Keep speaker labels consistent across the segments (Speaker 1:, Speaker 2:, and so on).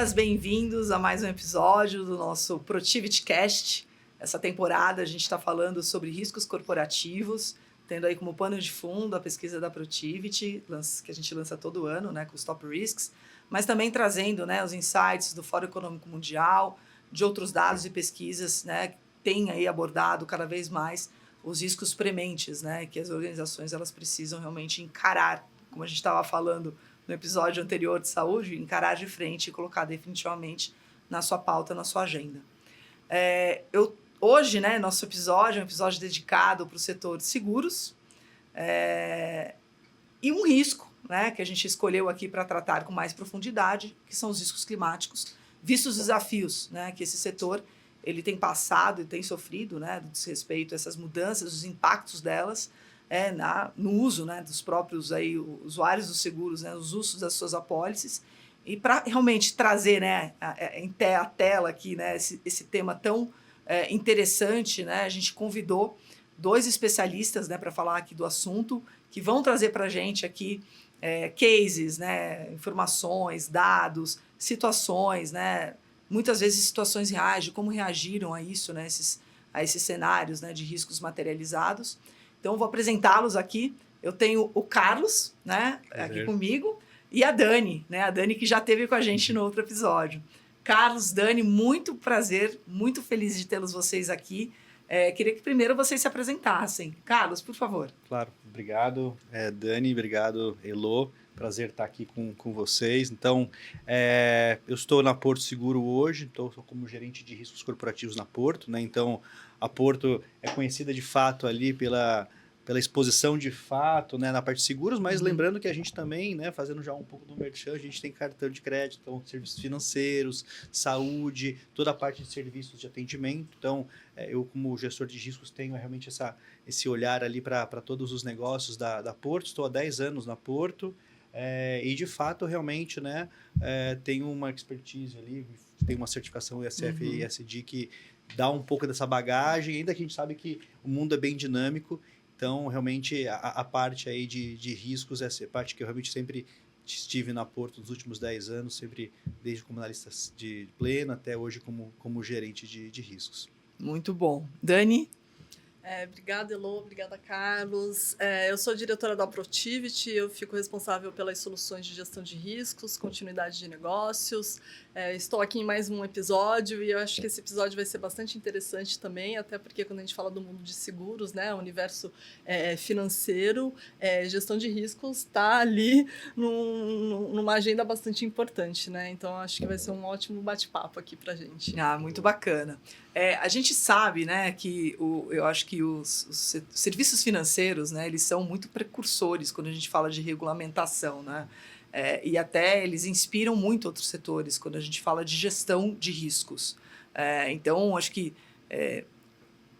Speaker 1: bem-vindas, bem-vindos a mais um episódio do nosso Protivity Cast. Essa temporada a gente está falando sobre riscos corporativos, tendo aí como pano de fundo a pesquisa da Protivity, que a gente lança todo ano, né, com os top risks, mas também trazendo, né, os insights do Fórum Econômico Mundial, de outros dados e pesquisas, né, que têm aí abordado cada vez mais os riscos prementes, né, que as organizações elas precisam realmente encarar, como a gente estava falando no episódio anterior de saúde, encarar de frente e colocar definitivamente na sua pauta, na sua agenda. Hoje, né, nosso episódio é um episódio dedicado para o setor de seguros e um risco, né, que a gente escolheu aqui para tratar com mais profundidade, que são os riscos climáticos, vistos os desafios, né, que esse setor ele tem passado e tem sofrido, né, do desrespeito a essas mudanças, os impactos delas, no uso, né, dos próprios aí, usuários dos seguros, né, os usos das suas apólices. E para realmente trazer, né, a tela aqui, né, esse tema tão interessante, né, a gente convidou dois especialistas, né, para falar aqui do assunto, que vão trazer para a gente aqui cases, né, informações, dados, situações, né, muitas vezes situações reais de como reagiram a isso, né, a esses cenários, né, de riscos materializados. Então, eu vou apresentá-los aqui. Eu tenho o Carlos, né, aqui comigo, e a Dani, né, a Dani que já esteve com a gente no outro episódio. Carlos, Dani, muito prazer, muito feliz de tê-los vocês aqui. Queria que primeiro vocês se apresentassem. Carlos, por favor.
Speaker 2: Claro, obrigado, Dani, obrigado, Elô. Prazer estar aqui com vocês. Então, eu estou na Porto Seguro hoje, estou como gerente de riscos corporativos na Porto, né? Então, a Porto é conhecida de fato ali pela exposição de fato, né, na parte de seguros, mas lembrando que a gente também, né, fazendo já um pouco do merchan, a gente tem cartão de crédito, então, serviços financeiros, saúde, toda a parte de serviços de atendimento. Então, eu como gestor de riscos tenho realmente esse olhar ali para todos os negócios da Porto. Estou há 10 anos na Porto e de fato realmente, né, tenho uma expertise ali, tenho uma certificação ESF e ESG que dá um pouco dessa bagagem, ainda que a gente sabe que o mundo é bem dinâmico. Então, realmente, a parte aí de riscos, essa parte que eu realmente sempre estive na Porto nos últimos 10 anos, sempre desde como analista de pleno até hoje como gerente de riscos.
Speaker 1: Muito bom. Dani?
Speaker 3: Obrigada, Elô. Obrigada, Carlos. Eu sou diretora da Protivity, eu fico responsável pelas soluções de gestão de riscos, continuidade de negócios. Estou aqui em mais um episódio e eu acho que esse episódio vai ser bastante interessante também, até porque quando a gente fala do mundo de seguros, né, o universo financeiro, gestão de riscos está ali numa agenda bastante importante, né? Então, acho que vai ser um ótimo bate-papo aqui para a gente.
Speaker 1: Muito bacana. A gente sabe, né, que eu acho que os serviços financeiros, né, eles são muito precursores quando a gente fala de regulamentação, né? E até eles inspiram muito outros setores quando a gente fala de gestão de riscos. Então, acho que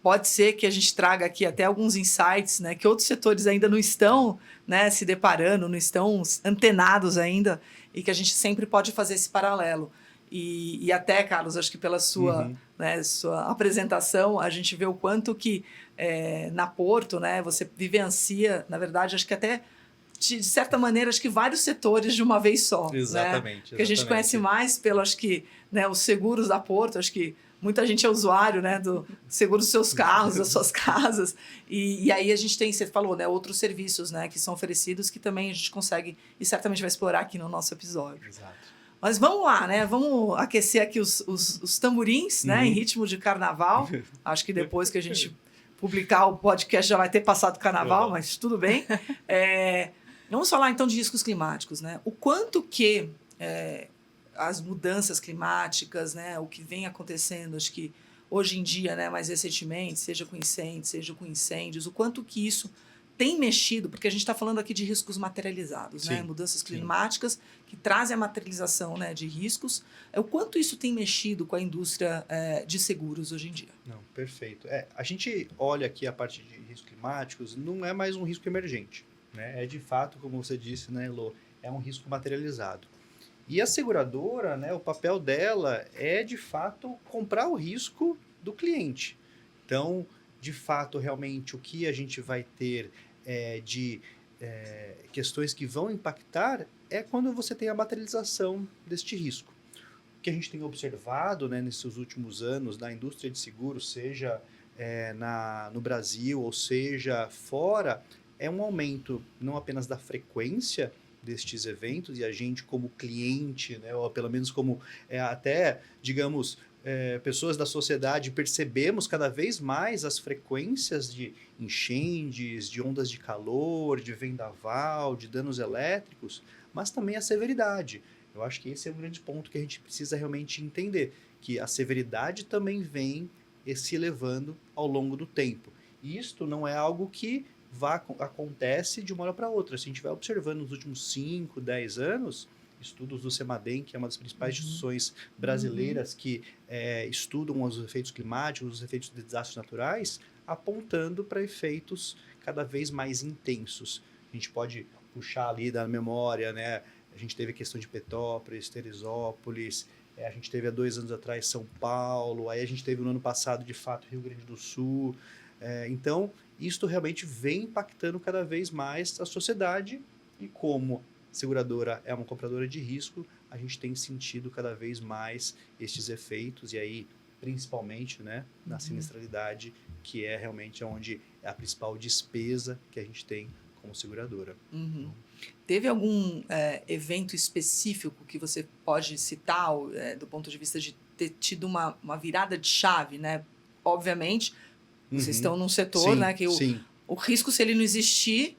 Speaker 1: pode ser que a gente traga aqui até alguns insights, né, que outros setores ainda não estão, né, se deparando, não estão antenados ainda, e que a gente sempre pode fazer esse paralelo. E até, Carlos, acho que pela sua apresentação, a gente vê o quanto que na Porto, né, você vivencia, na verdade, acho que até, de certa maneira, acho que vários setores de uma vez só.
Speaker 2: Exatamente.
Speaker 1: Porque a gente conhece mais pelo, acho que, né, os seguros da Porto, acho que muita gente é usuário, né, do seguro dos seus carros, das suas casas. E aí a gente tem, você falou, né, outros serviços, né, que são oferecidos que também a gente consegue e certamente vai explorar aqui no nosso episódio.
Speaker 2: Exato.
Speaker 1: Mas vamos lá, né? Vamos aquecer aqui os tamborins, né? Em ritmo de carnaval. Acho que depois que a gente publicar o podcast já vai ter passado o carnaval, mas tudo bem. Vamos falar então de riscos climáticos, né? O quanto que as mudanças climáticas, né? O que vem acontecendo, acho que hoje em dia, né? Mais recentemente, seja com incêndios, o quanto que isso tem mexido, porque a gente está falando aqui de riscos materializados, né? Mudanças climáticas que trazem a materialização, né, de riscos. O quanto isso tem mexido com a indústria de seguros hoje em dia?
Speaker 2: Não, perfeito. A gente olha aqui a parte de riscos climáticos, não é mais um risco emergente, né? É de fato, como você disse, né, Elô, é um risco materializado. E a seguradora, né, o papel dela é, de fato, comprar o risco do cliente. Então, de fato, realmente, o que a gente vai ter de questões que vão impactar é quando você tem a materialização deste risco. que a gente tem observado, né, nesses últimos anos na indústria de seguros, seja no Brasil ou seja fora, é um aumento não apenas da frequência destes eventos e a gente como cliente, né, ou pelo menos como até, digamos, pessoas da sociedade percebemos cada vez mais as frequências de enchentes, de ondas de calor, de vendaval, de danos elétricos, mas também a severidade. Eu acho que esse é um grande ponto que a gente precisa realmente entender, que a severidade também vem se elevando ao longo do tempo. E isto não é algo que acontece de uma hora para outra. Se a gente vai observando nos últimos 5, 10 anos, estudos do CEMADEM, que é uma das principais instituições brasileiras que estudam os efeitos climáticos, os efeitos de desastres naturais, apontando para efeitos cada vez mais intensos. A gente pode puxar ali da memória, né? A gente teve a questão de Petrópolis, Teresópolis, a gente teve há 2 anos atrás São Paulo, aí a gente teve no ano passado, de fato, Rio Grande do Sul. Então, isto realmente vem impactando cada vez mais a sociedade e como seguradora é uma compradora de risco, a gente tem sentido cada vez mais estes efeitos e aí, principalmente, né, na sinistralidade, que é realmente onde é a principal despesa que a gente tem como seguradora.
Speaker 1: Teve algum evento específico que você pode citar do ponto de vista de ter tido uma virada de chave, né? Obviamente, vocês estão num setor,
Speaker 2: Sim,
Speaker 1: né, que
Speaker 2: sim.
Speaker 1: o risco, se ele não existir,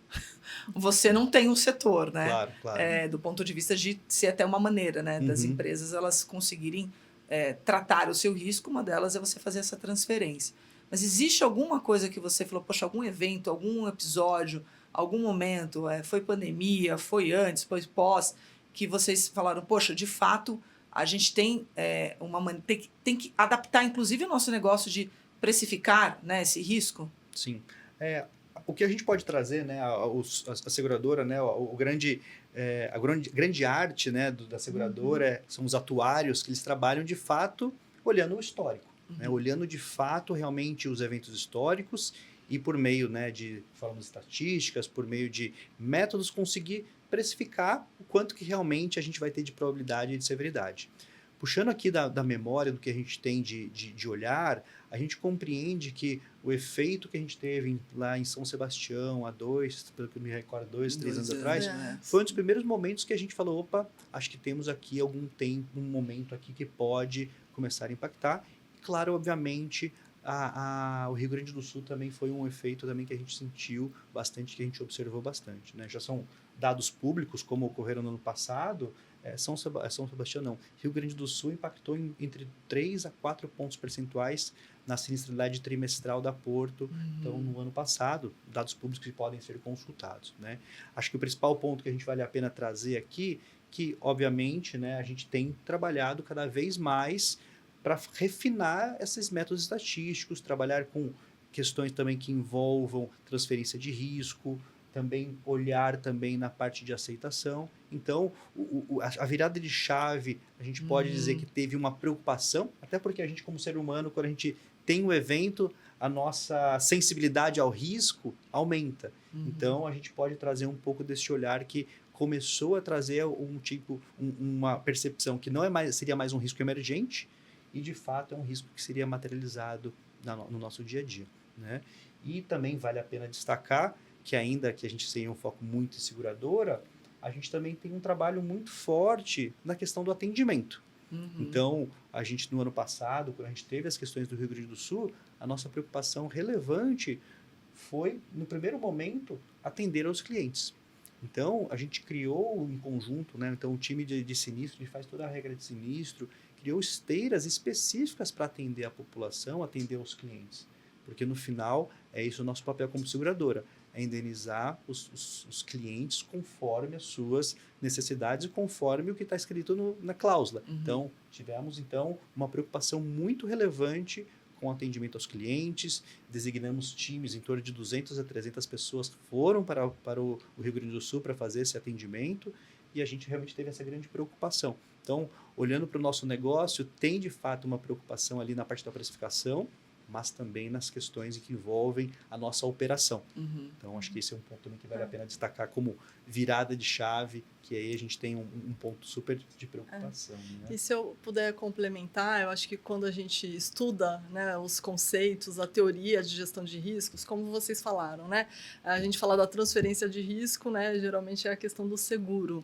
Speaker 1: você não tem um setor, né?
Speaker 2: Claro, claro.
Speaker 1: Do ponto de vista de ser até uma maneira, né, das empresas elas conseguirem tratar o seu risco. Uma delas é você fazer essa transferência. Mas existe alguma coisa que você falou, poxa, algum evento, algum episódio, algum momento, foi pandemia, foi antes, foi pós, que vocês falaram, poxa, de fato, a gente tem tem que adaptar, inclusive, o nosso negócio de precificar, né, esse risco?
Speaker 2: Sim. O que a gente pode trazer, né, a seguradora, né, a grande arte, né, da seguradora são os atuários, que eles trabalham de fato olhando o histórico, né, olhando de fato realmente os eventos históricos e por meio, né, de formas estatísticas, por meio de métodos, conseguir precificar o quanto que realmente a gente vai ter de probabilidade e de severidade. Puxando aqui da memória, do que a gente tem de olhar, a gente compreende que o efeito que a gente teve lá em São Sebastião, pelo que eu me recordo, 2, 3 anos atrás, foi um dos primeiros momentos que a gente falou, opa, acho que temos aqui algum tempo, um momento aqui que pode começar a impactar. E, claro, obviamente, o Rio Grande do Sul também foi um efeito também que a gente sentiu bastante, que a gente observou bastante, né? Já são dados públicos, como ocorreram no ano passado. São Sebastião não. Rio Grande do Sul impactou entre 3 a 4 pontos percentuais na sinistralidade trimestral da Porto. Então, no ano passado, dados públicos que podem ser consultados, né? Acho que o principal ponto que a gente vale a pena trazer aqui, que, obviamente, né, a gente tem trabalhado cada vez mais para refinar esses métodos estatísticos, trabalhar com questões também que envolvam transferência de risco, também olhar também na parte de aceitação. Então, a virada de chave, a gente pode dizer que teve uma preocupação, até porque a gente, como ser humano, quando a gente tem um evento, a nossa sensibilidade ao risco aumenta. Então, a gente pode trazer um pouco desse olhar que começou a trazer uma percepção que não seria mais um risco emergente e, de fato, é um risco que seria materializado no nosso dia a dia, né? E também vale a pena destacar que, ainda que a gente tenha um foco muito em seguradora, a gente também tem um trabalho muito forte na questão do atendimento. Então, a gente, no ano passado, quando a gente teve as questões do Rio Grande do Sul, a nossa preocupação relevante foi, no primeiro momento, atender aos clientes. Então, a gente criou em conjunto, né? Então, o time de sinistro, que faz toda a regra de sinistro, criou esteiras específicas para atender a população, atender os clientes. Porque, no final, é isso o nosso papel como seguradora, é indenizar os clientes conforme as suas necessidades e conforme o que está escrito na cláusula. Então, tivemos uma preocupação muito relevante com o atendimento aos clientes, designamos times, em torno de 200 a 300 pessoas foram para o Rio Grande do Sul para fazer esse atendimento e a gente realmente teve essa grande preocupação. Então, olhando para o nosso negócio, tem de fato uma preocupação ali na parte da precificação, mas também nas questões que envolvem a nossa operação.
Speaker 1: Uhum.
Speaker 2: Então, acho que esse é um ponto também que vale a pena destacar como virada de chave, que aí a gente tem um ponto super de preocupação. Né?
Speaker 3: E se eu puder complementar, eu acho que quando a gente estuda, né, os conceitos, a teoria de gestão de riscos, como vocês falaram, né, a gente fala da transferência de risco, né, geralmente é a questão do seguro.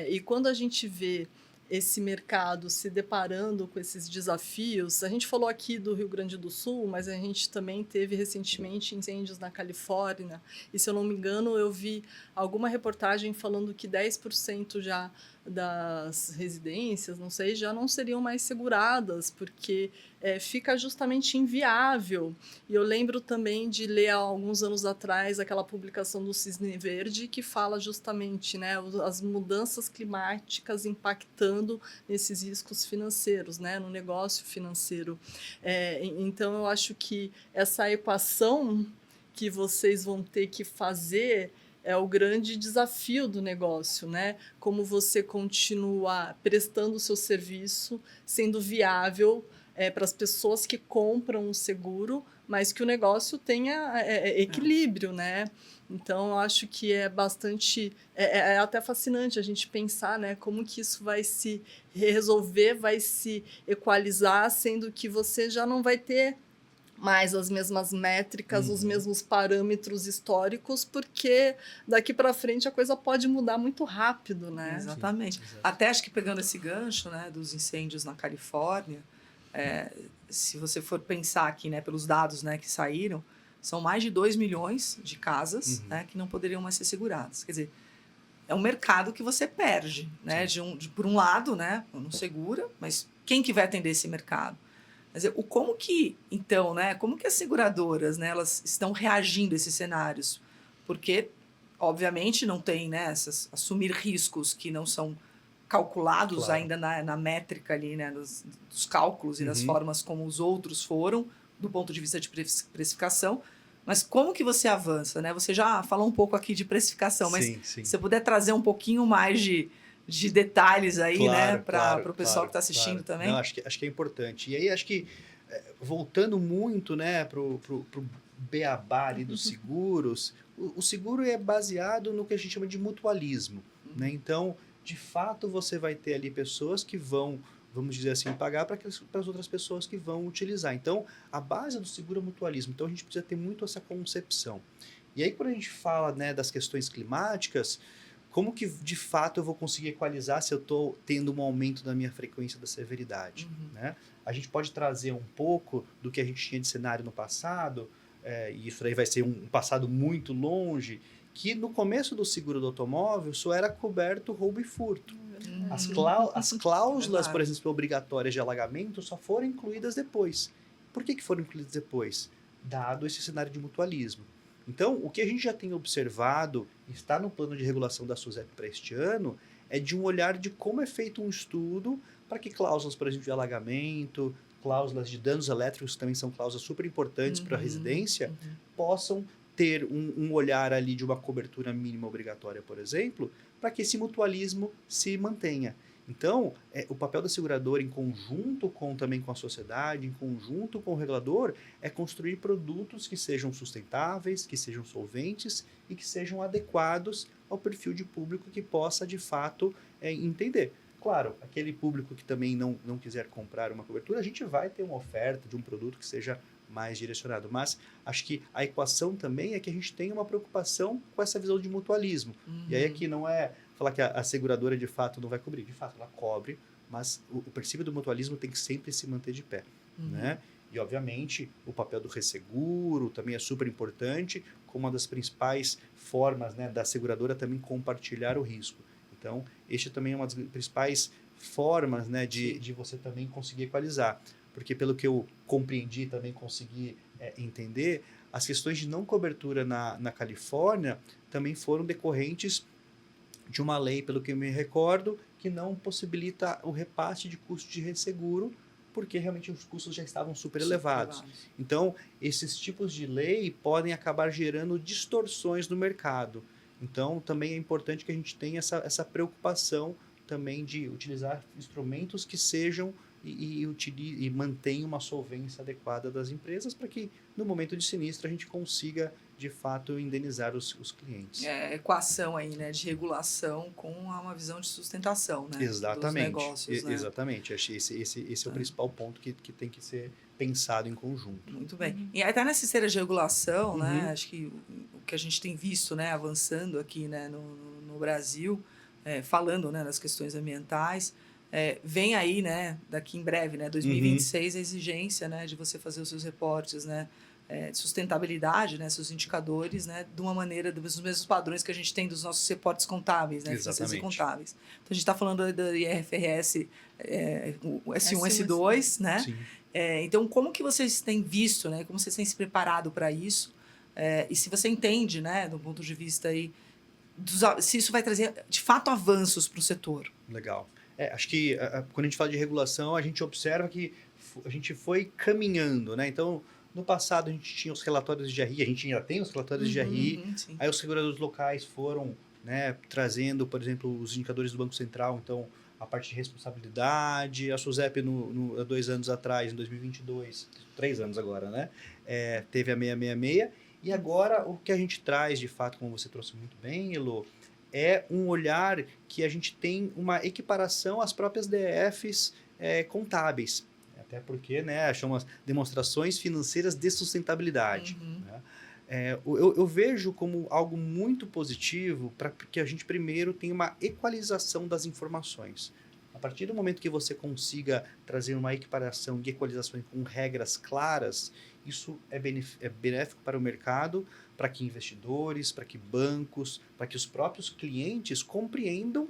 Speaker 3: E quando a gente vê esse mercado se deparando com esses desafios, a gente falou aqui do Rio Grande do Sul, mas a gente também teve recentemente incêndios na Califórnia, e se eu não me engano eu vi alguma reportagem falando que 10% já das residências, não sei, já não seriam mais seguradas, porque fica justamente inviável. E eu lembro também de ler há alguns anos atrás aquela publicação do Cisne Verde que fala justamente, né, as mudanças climáticas impactando nesses riscos financeiros, né, no negócio financeiro. Então, eu acho que essa equação que vocês vão ter que fazer é o grande desafio do negócio, né? Como você continuar prestando o seu serviço, sendo viável para as pessoas que compram o seguro, mas que o negócio tenha equilíbrio, né? Então, eu acho que é bastante... É até fascinante a gente pensar, né? Como que isso vai se resolver, vai se equalizar, sendo que você já não vai ter mais as mesmas métricas, os mesmos parâmetros históricos, porque daqui para frente a coisa pode mudar muito rápido, né?
Speaker 1: Exatamente.
Speaker 2: Sim,
Speaker 1: Até acho que pegando esse gancho, né, dos incêndios na Califórnia, se você for pensar aqui, né, pelos dados, né, que saíram, são mais de 2 milhões de casas, né, que não poderiam mais ser seguradas. Quer dizer, é um mercado que você perde, né, por um lado, né, não segura, mas quem que vai atender esse mercado? Quer dizer, como que, então, né, como que as seguradoras, né, elas estão reagindo a esses cenários? Porque, obviamente, não tem, né, assumir riscos que não são calculados
Speaker 2: Claro.
Speaker 1: ainda na métrica ali, né, dos cálculos e das formas como os outros foram, do ponto de vista de precificação. Mas como que você avança, né? Você já falou um pouco aqui de precificação, mas
Speaker 2: Sim.
Speaker 1: se você puder trazer um pouquinho mais de detalhes aí,
Speaker 2: Claro,
Speaker 1: né, para
Speaker 2: claro,
Speaker 1: o pessoal que está assistindo também.
Speaker 2: Não, acho que é importante. E aí, acho que, voltando muito, né, pro beabá ali dos seguros, o seguro é baseado no que a gente chama de mutualismo, né? Então, de fato, você vai ter ali pessoas que vão, vamos dizer assim, pagar para as outras pessoas que vão utilizar. Então, a base do seguro é o mutualismo. Então, a gente precisa ter muito essa concepção. E aí, quando a gente fala, né, das questões climáticas, como que de fato eu vou conseguir equalizar se eu estou tendo um aumento da minha frequência da severidade? Né? A gente pode trazer um pouco do que a gente tinha de cenário no passado, e isso aí vai ser um passado muito longe, que no começo do seguro do automóvel só era coberto roubo e furto. As cláusulas, por exemplo, obrigatórias de alagamento só foram incluídas depois. Por que foram incluídas depois? Dado esse cenário de mutualismo. Então, o que a gente já tem observado, está no plano de regulação da SUSEP para este ano, é de um olhar de como é feito um estudo para que cláusulas, por exemplo, de alagamento, cláusulas de danos elétricos, que também são cláusulas super importantes para a residência, possam ter um olhar ali de uma cobertura mínima obrigatória, por exemplo, para que esse mutualismo se mantenha. Então, o papel da seguradora, em conjunto também com a sociedade, em conjunto com o regulador, é construir produtos que sejam sustentáveis, que sejam solventes e que sejam adequados ao perfil de público que possa, de fato, entender. Claro, aquele público que também não quiser comprar uma cobertura, a gente vai ter uma oferta de um produto que seja mais direcionado. Mas acho que a equação também é que a gente tenha uma preocupação com essa visão de mutualismo. E aí aqui não é falar que a seguradora de fato não vai cobrir. De fato, ela cobre, mas o princípio do mutualismo tem que sempre se manter de pé. Né? E, obviamente, o papel do resseguro também é super importante, como uma das principais formas, né, da seguradora também compartilhar o risco. Então, este também é uma das principais formas, né, de você também conseguir equalizar. Porque, pelo que eu compreendi, também consegui entender, as questões de não cobertura na Califórnia também foram decorrentes de uma lei, pelo que eu me recordo, que não possibilita o repasse de custo de resseguro, porque realmente os custos já estavam super elevados. Então, esses tipos de lei podem acabar gerando distorções no mercado. Então, também é importante que a gente tenha essa preocupação também de utilizar instrumentos que sejam e mantém uma solvência adequada das empresas para que, no momento de sinistro, a gente consiga, de fato, indenizar os clientes.
Speaker 1: Equação aí, né, de regulação com uma visão de sustentação, né,
Speaker 2: Exatamente.
Speaker 1: dos negócios, né?
Speaker 2: Exatamente. Acho que esse é o principal ponto que tem que ser pensado em conjunto.
Speaker 1: Muito bem. E até nessa esteira de regulação, né,
Speaker 2: Uhum.
Speaker 1: acho que o que a gente tem visto, né, avançando aqui, né, no Brasil, falando, né, das questões ambientais, vem aí, né, daqui em breve, né, 2026, a exigência, né, de você fazer os seus reportes, né, de sustentabilidade, né, seus indicadores, né, de uma maneira, dos mesmos padrões que a gente tem dos nossos reportes contábeis, né, financeiros e
Speaker 2: Exatamente.
Speaker 1: contábeis. Então, a gente está falando da IFRS, o S1,
Speaker 3: S1,
Speaker 1: S2, né?
Speaker 2: Sim.
Speaker 1: Então, como que vocês têm visto, né? Como vocês têm se preparado para isso? E se você entende, né, do ponto de vista aí, se isso vai trazer, de fato, avanços para o setor?
Speaker 2: Legal. Acho que quando a gente fala de regulação, a gente observa que a gente foi caminhando, né? Então, no passado, a gente tinha os relatórios de GRI, a gente ainda tem os relatórios de GRI,
Speaker 1: Sim.
Speaker 2: aí os seguradores locais foram, né, trazendo, por exemplo, os indicadores do Banco Central, então, a parte de responsabilidade, a SUSEP, há 2 anos atrás, em 2022, 3 anos agora, né? Teve a 666, e agora o que a gente traz, de fato, como você trouxe muito bem, Elo, é um olhar que a gente tem uma equiparação às próprias DFs contábeis. Até porque, né, chamam as demonstrações financeiras de sustentabilidade. Né? Eu vejo como algo muito positivo para que a gente primeiro tenha uma equalização das informações. A partir do momento que você consiga trazer uma equiparação e equalização com regras claras, isso é benéfico para o mercado, para que investidores, para que bancos, para que os próprios clientes compreendam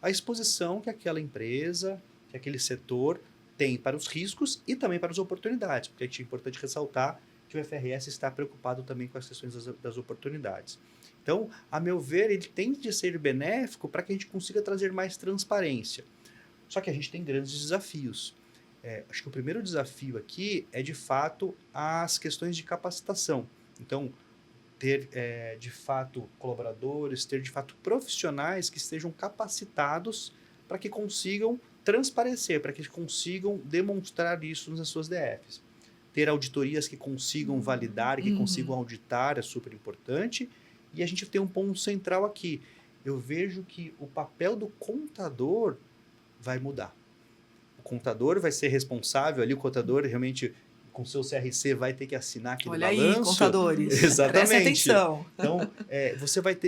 Speaker 2: a exposição que aquela empresa, que aquele setor tem para os riscos e também para as oportunidades, porque é importante ressaltar que o FRS está preocupado também com as questões das oportunidades. Então, a meu ver, ele tem de ser benéfico para que a gente consiga trazer mais transparência. Só que a gente tem grandes desafios. Acho que o primeiro desafio aqui é, de fato, as questões de capacitação. Então, ter, de fato, colaboradores, ter, de fato, profissionais que estejam capacitados para que consigam transparecer, para que consigam demonstrar isso nas suas DFs. Ter auditorias que consigam validar, que consigam auditar, é super importante. E a gente tem um ponto central aqui. Eu vejo que o papel do contador vai mudar. O contador vai ser responsável ali, o contador realmente com seu CRC vai ter que assinar aquele balanço.
Speaker 1: Olha aí, contadores.
Speaker 2: Exatamente.
Speaker 1: Prestem atenção.
Speaker 2: Então,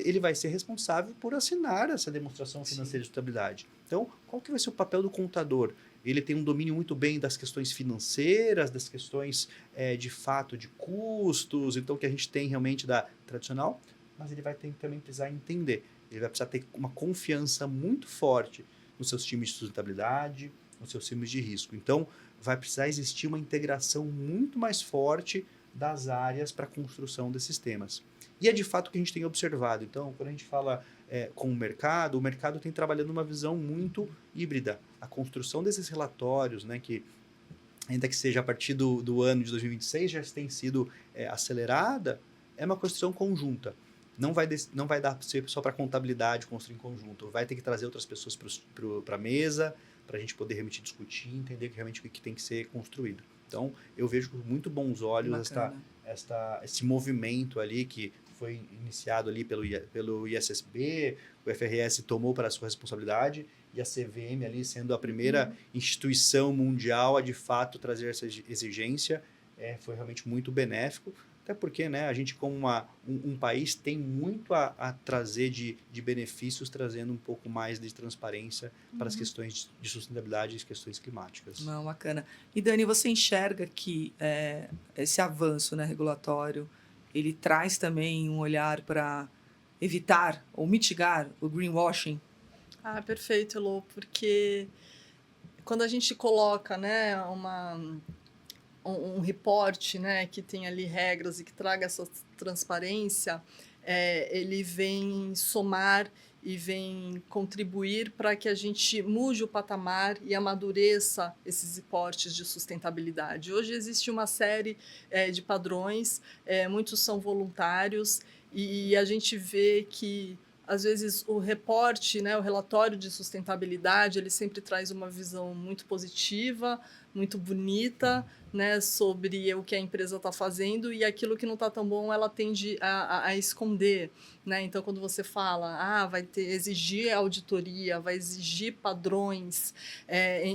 Speaker 2: ele vai ser responsável por assinar essa demonstração financeira de sustentabilidade. Então, qual que vai ser o papel do contador? Ele tem um domínio muito bem das questões financeiras, das questões, de fato, de custos, então, que a gente tem realmente da tradicional, mas ele vai também precisar entender. Ele vai precisar ter uma confiança muito forte nos seus times de sustentabilidade, nos seus times de risco. Então, vai precisar existir uma integração muito mais forte das áreas para a construção desses temas. E é de fato o que a gente tem observado. Então, quando a gente fala com o mercado tem trabalhado uma visão muito híbrida. A construção desses relatórios, né, que ainda que seja a partir do ano de 2026, já tem sido acelerada, é uma construção conjunta. Não vai dar para ser só para contabilidade construir em conjunto. Vai ter que trazer outras pessoas para a mesa, para a gente poder realmente discutir, entender realmente o que tem que ser construído. Então, eu vejo com muito bons olhos esse movimento ali que foi iniciado ali pelo ISSB, o FRS tomou para a sua responsabilidade e a CVM ali sendo a primeira instituição mundial a de fato trazer essa exigência, foi realmente muito benéfico. Até porque, né, a gente, como um país, tem muito a trazer de benefícios, trazendo um pouco mais de transparência para as questões de sustentabilidade e as questões climáticas.
Speaker 1: Não, bacana. E, Dani, você enxerga que esse avanço, né, regulatório, ele traz também um olhar para evitar ou mitigar o greenwashing?
Speaker 3: Perfeito, Elô, porque quando a gente coloca, né, um reporte, né, que tem ali regras e que traga essa transparência, ele vem somar e vem contribuir para que a gente mude o patamar e amadureça esses reportes de sustentabilidade. Hoje existe uma série de padrões, muitos são voluntários, e a gente vê que às vezes o reporte, né, o relatório de sustentabilidade, ele sempre traz uma visão muito positiva, muito bonita, né, sobre o que a empresa está fazendo, e aquilo que não está tão bom ela tende a esconder, né? Então, quando você fala, vai exigir auditoria, vai exigir padrões,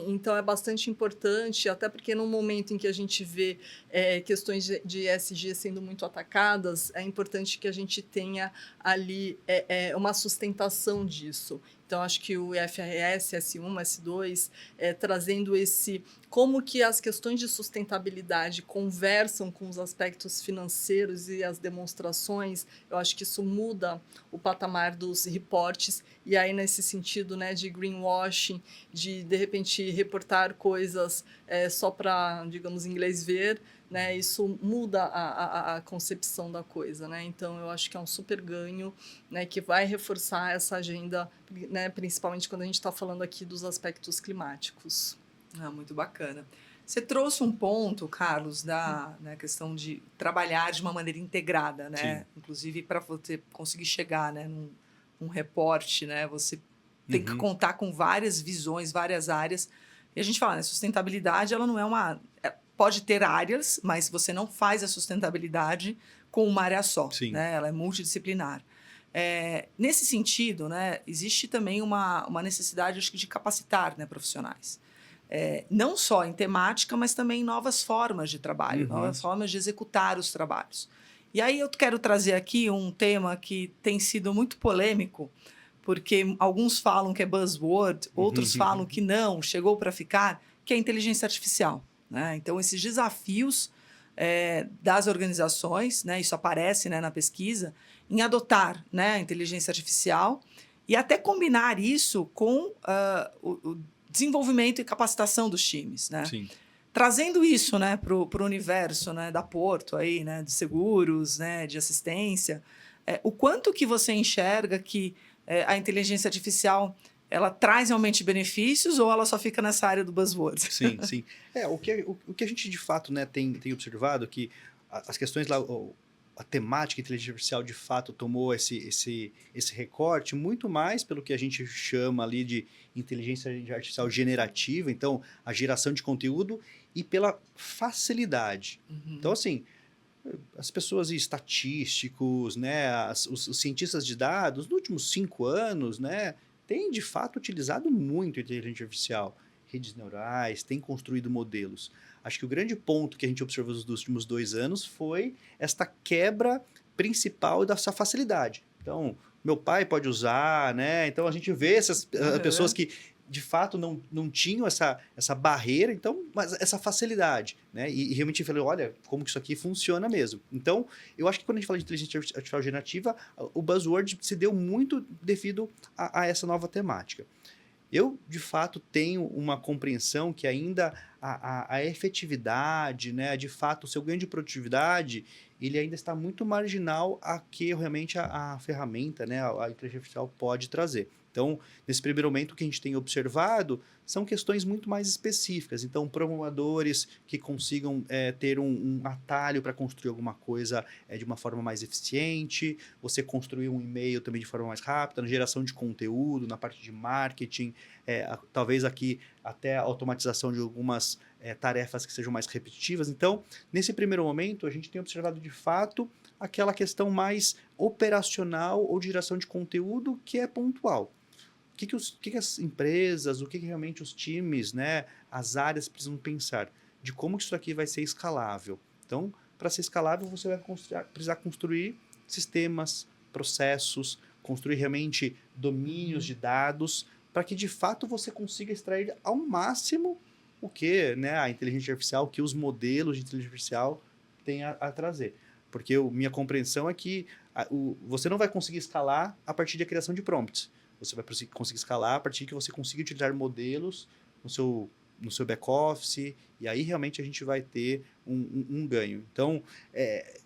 Speaker 3: então é bastante importante, até porque no momento em que a gente vê questões de ESG sendo muito atacadas, é importante que a gente tenha ali uma sustentação disso. Então, acho que o IFRS, S1, S2, trazendo como que as questões de sustentabilidade conversam com os aspectos financeiros e as demonstrações, eu acho que isso muda o patamar dos reportes, e aí nesse sentido, né, de greenwashing, de repente reportar coisas só para, digamos, inglês ver, né, isso muda a concepção da coisa, né? Então, eu acho que é um super ganho, né, que vai reforçar essa agenda, né, principalmente quando a gente está falando aqui dos aspectos climáticos.
Speaker 1: Muito bacana. Você trouxe um ponto, Carlos, da questão de trabalhar de uma maneira integrada, né?
Speaker 2: Sim.
Speaker 1: Inclusive, para você conseguir chegar, né, num reporte, né, você tem que contar com várias visões, várias áreas. E a gente fala, né, sustentabilidade, ela não é uma... pode ter áreas, mas você não faz a sustentabilidade com uma área só.
Speaker 2: Sim.
Speaker 1: Né? Ela é multidisciplinar. Nesse sentido, né, existe também uma necessidade, acho que, de capacitar, né, profissionais. Não só em temática, mas também em novas formas de trabalho, novas formas de executar os trabalhos. E aí eu quero trazer aqui um tema que tem sido muito polêmico, porque alguns falam que é buzzword, outros falam que não, chegou para ficar, que é a inteligência artificial. Né? Então, esses desafios das organizações, né, isso aparece, né, na pesquisa, em adotar, né, a inteligência artificial e até combinar isso com o desenvolvimento e capacitação dos times. Né?
Speaker 2: Sim.
Speaker 1: Trazendo isso, né, para o universo, né, da Porto, aí, né, de seguros, né, de assistência, o quanto que você enxerga que a inteligência artificial ela traz realmente benefícios ou ela só fica nessa área do buzzword?
Speaker 2: Sim, sim. O que a gente de fato, né, tem observado que as questões lá, a temática inteligência artificial de fato tomou esse recorte muito mais pelo que a gente chama ali de inteligência artificial generativa, então a geração de conteúdo e pela facilidade. Então, assim, as pessoas estatísticos, né, os cientistas de dados, nos últimos 5 anos, né, têm de fato utilizado muito a inteligência artificial, redes neurais, têm construído modelos. Acho que o grande ponto que a gente observou nos últimos 2 anos foi esta quebra principal dessa facilidade. Então, meu pai pode usar, né? Então a gente vê essas pessoas que de fato não tinham essa barreira, então, mas essa facilidade, né? E realmente eu falei, olha, como que isso aqui funciona mesmo. Então, eu acho que quando a gente fala de inteligência artificial generativa, o buzzword se deu muito devido a essa nova temática. Eu, de fato, tenho uma compreensão que ainda a efetividade, né, de fato, o seu ganho de produtividade, ele ainda está muito marginal a que realmente a ferramenta, né, a inteligência artificial pode trazer. Então, nesse primeiro momento, o que a gente tem observado são questões muito mais específicas. Então, programadores que consigam ter um atalho para construir alguma coisa de uma forma mais eficiente, você construir um e-mail também de forma mais rápida, na geração de conteúdo, na parte de marketing, talvez aqui até a automatização de algumas tarefas que sejam mais repetitivas. Então, nesse primeiro momento, a gente tem observado de fato aquela questão mais operacional ou de geração de conteúdo que é pontual. O que as empresas, o que realmente os times, né, as áreas precisam pensar? De como isso aqui vai ser escalável. Então, para ser escalável, você vai precisar construir sistemas, processos, construir realmente domínios de dados, para que de fato você consiga extrair ao máximo o que, né, a inteligência artificial, o que os modelos de inteligência artificial têm a trazer. Porque minha compreensão é que você não vai conseguir escalar a partir da criação de prompts. Você vai conseguir escalar a partir que você consiga utilizar modelos no seu back-office, e aí realmente a gente vai ter um ganho. Então,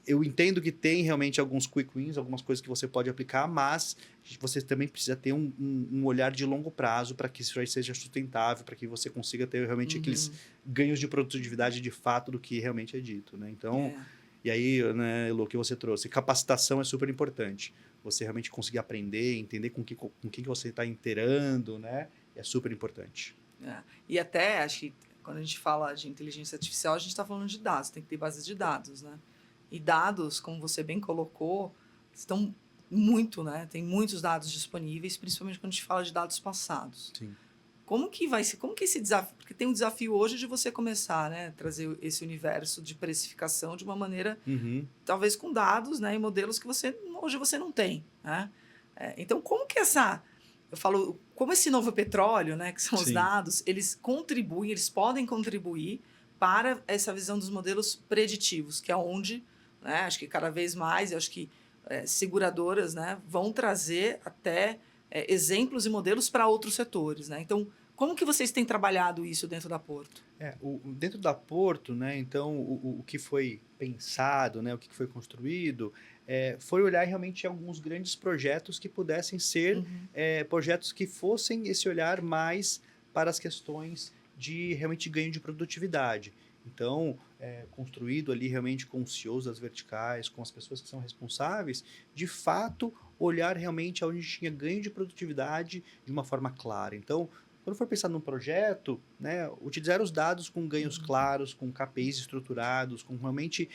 Speaker 2: eu entendo que tem realmente alguns quick wins, algumas coisas que você pode aplicar, mas você também precisa ter um olhar de longo prazo para que isso aí seja sustentável, para que você consiga ter realmente aqueles ganhos de produtividade de fato do que realmente é dito. Né? Então, E aí, né, Elo, que você trouxe, capacitação é super importante. Você realmente conseguir aprender, entender com que você está inteirando, né? É super importante.
Speaker 1: E até, acho que quando a gente fala de inteligência artificial, a gente está falando de dados, tem que ter bases de dados, né? E dados, como você bem colocou, estão muito, né? Tem muitos dados disponíveis, principalmente quando a gente fala de dados passados.
Speaker 2: Sim.
Speaker 1: Como que vai ser? Como que esse desafio? Porque tem um desafio hoje de você começar, né, trazer esse universo de precificação de uma maneira, talvez com dados, né, e modelos que hoje você não tem, né? Então, como que eu falo, como esse novo petróleo, né, que são os
Speaker 2: Sim.
Speaker 1: dados, eles podem contribuir para essa visão dos modelos preditivos, que é onde, né, acho que cada vez mais, eu acho que seguradoras, né, vão trazer até exemplos e modelos para outros setores, né? Então, como que vocês têm trabalhado isso dentro da Porto?
Speaker 2: Dentro da Porto, né, então, o que foi pensado, né, o que foi construído, foi olhar realmente alguns grandes projetos que pudessem ser projetos que fossem esse olhar mais para as questões de realmente ganho de produtividade. Então, construído ali realmente com os CEOs das verticais, com as pessoas que são responsáveis, de fato, olhar realmente onde tinha ganho de produtividade de uma forma clara. Então, quando for pensar num projeto, né, utilizar os dados com ganhos claros, com KPIs estruturados, com realmente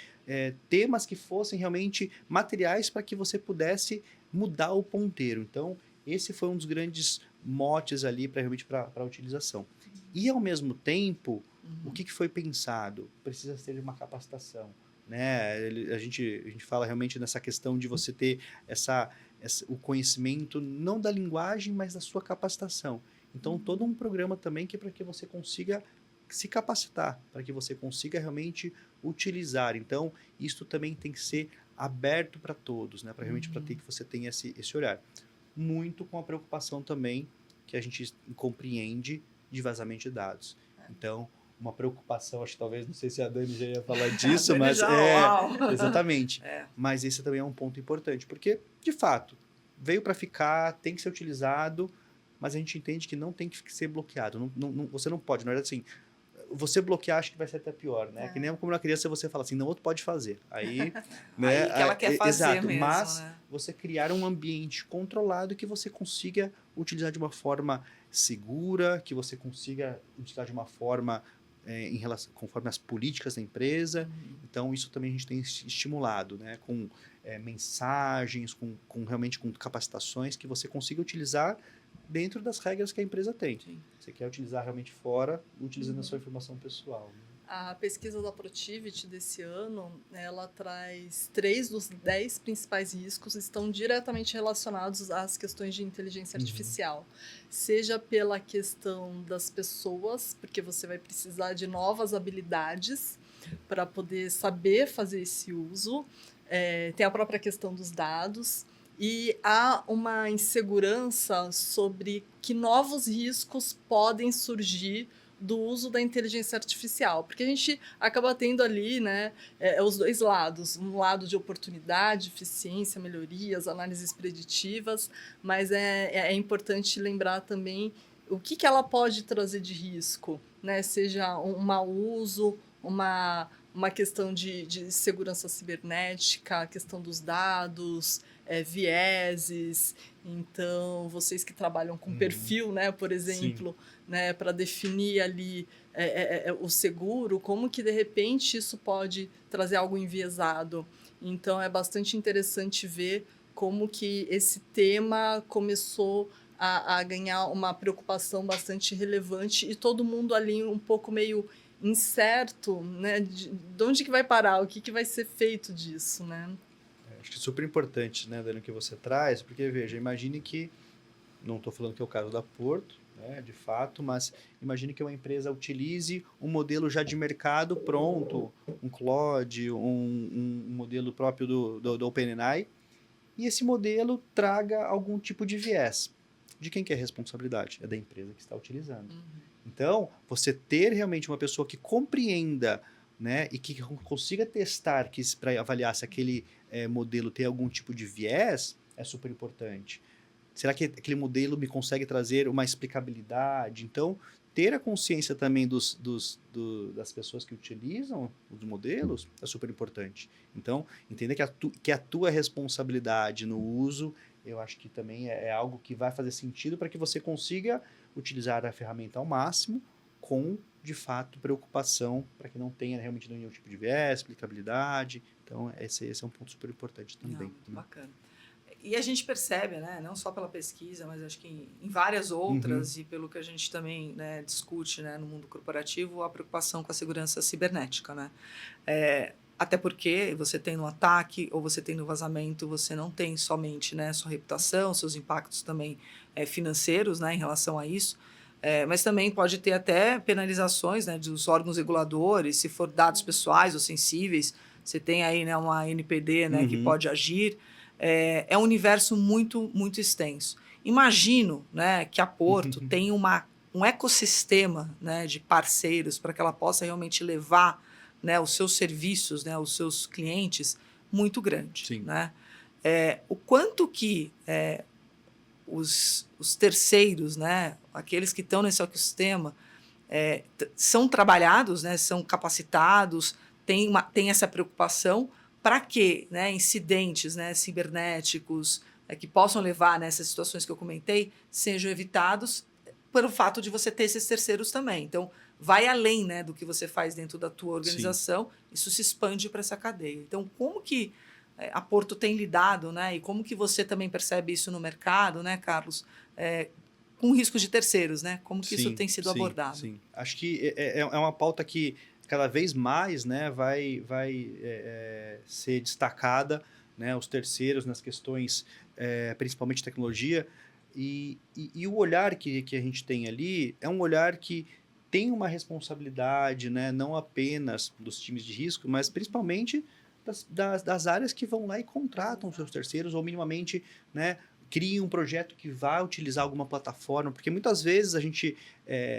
Speaker 2: temas que fossem realmente materiais para que você pudesse mudar o ponteiro. Então, esse foi um dos grandes motes ali realmente para a utilização. E, ao mesmo tempo, o que foi pensado? Precisa ter uma capacitação. Né? A gente fala realmente nessa questão de você ter o conhecimento, não da linguagem, mas da sua capacitação. Então, todo um programa também que é para que você consiga se capacitar, para que você consiga realmente utilizar. Então, isso também tem que ser aberto para todos, né? Para realmente para ter que você tenha esse olhar. Muito com a preocupação também que a gente compreende de vazamento de dados. Então, uma preocupação, acho que talvez, não sei se a Dani já ia falar disso, mas exatamente. Mas esse também é um ponto importante, porque, de fato, veio para ficar, tem que ser utilizado, mas a gente entende que não tem que ser bloqueado. Você não pode, na verdade, assim, você bloquear, acho que vai ser até pior, né? Que nem como na criança você fala assim, não, outro pode fazer. Aí, né?
Speaker 1: Aí que ela quer fazer
Speaker 2: exato,
Speaker 1: mesmo,
Speaker 2: mas
Speaker 1: né?
Speaker 2: você criar um ambiente controlado que você consiga utilizar de uma forma segura, que você consiga utilizar de uma forma conforme as políticas da empresa. Então, isso também a gente tem estimulado, né? Com mensagens, realmente com capacitações que você consiga utilizar dentro das regras que a empresa tem. Sim. Você quer utilizar realmente fora, utilizando a sua informação pessoal. Né?
Speaker 3: A pesquisa da Protiviti desse ano, ela traz 3 dos 10 principais riscos estão diretamente relacionados às questões de inteligência artificial. Seja pela questão das pessoas, porque você vai precisar de novas habilidades para poder saber fazer esse uso. Tem a própria questão dos dados. E há uma insegurança sobre que novos riscos podem surgir do uso da inteligência artificial, porque a gente acaba tendo ali, né, os dois lados, um lado de oportunidade, eficiência, melhorias, análises preditivas, mas é importante lembrar também o que ela pode trazer de risco, né, seja um mau uso, uma questão de segurança cibernética, a questão dos dados, vieses. Então, vocês que trabalham com perfil, né, por exemplo, né, para definir ali o seguro, como que de repente isso pode trazer algo enviesado. Então, é bastante interessante ver como que esse tema começou a ganhar uma preocupação bastante relevante e todo mundo ali um pouco meio incerto, né, de onde que vai parar, o que vai ser feito disso, né?
Speaker 2: Acho que é super importante, né, Dani, o que você traz, porque, veja, imagine que, não estou falando que é o caso da Porto, né, de fato, mas imagine que uma empresa utilize um modelo já de mercado pronto, um Claude, um modelo próprio do OpenAI, e esse modelo traga algum tipo de viés. De quem que é a responsabilidade? É da empresa que está utilizando. Então, você ter realmente uma pessoa que compreenda, né, e que consiga testar para avaliar se aquele modelo tem algum tipo de viés é super importante. Será que aquele modelo me consegue trazer uma explicabilidade? Então, ter a consciência também das pessoas que utilizam os modelos é super importante. Então, entender que a tua responsabilidade no uso, eu acho que também é algo que vai fazer sentido para que você consiga utilizar a ferramenta ao máximo com, de fato, preocupação para que não tenha realmente nenhum tipo de viés, explicabilidade. Então, esse é um ponto super importante também.
Speaker 1: Muito bacana. E a gente percebe, né, não só pela pesquisa, mas acho que em várias outras, e pelo que a gente também, né, discute, né, no mundo corporativo, a preocupação com a segurança cibernética, né? Até porque você tem no ataque ou você tem no vazamento, você não tem somente, né, sua reputação, seus impactos também financeiros, né, em relação a isso, mas também pode ter até penalizações, né, dos órgãos reguladores, se for dados pessoais ou sensíveis, você tem aí, né, uma NPD, né, que pode agir. É um universo muito, muito extenso. Imagino, né, que a Porto tem um ecossistema, né, de parceiros para que ela possa realmente levar, né, os seus serviços, né, os seus clientes muito grande.
Speaker 2: Sim.
Speaker 1: Né? O quanto que os terceiros, né, aqueles que estão nesse ecossistema, são trabalhados, né, são capacitados, tem essa preocupação para que, né, incidentes, né, cibernéticos que possam levar nessas situações que eu comentei sejam evitados pelo fato de você ter esses terceiros também. Então, vai além, né, do que você faz dentro da tua organização, isso se expande para essa cadeia. Então, como que a Porto tem lidado, né, e como que você também percebe isso no mercado, né, Carlos, com riscos de terceiros, né? Como que isso tem sido abordado?
Speaker 2: Sim, acho que é uma pauta que cada vez mais, né, vai ser destacada, né, os terceiros nas questões, principalmente de tecnologia, e o olhar que a gente tem ali é um olhar que tem uma responsabilidade, né, não apenas dos times de risco, mas principalmente das áreas que vão lá e contratam os seus terceiros, ou minimamente, né, crie um projeto que vá utilizar alguma plataforma, porque muitas vezes a gente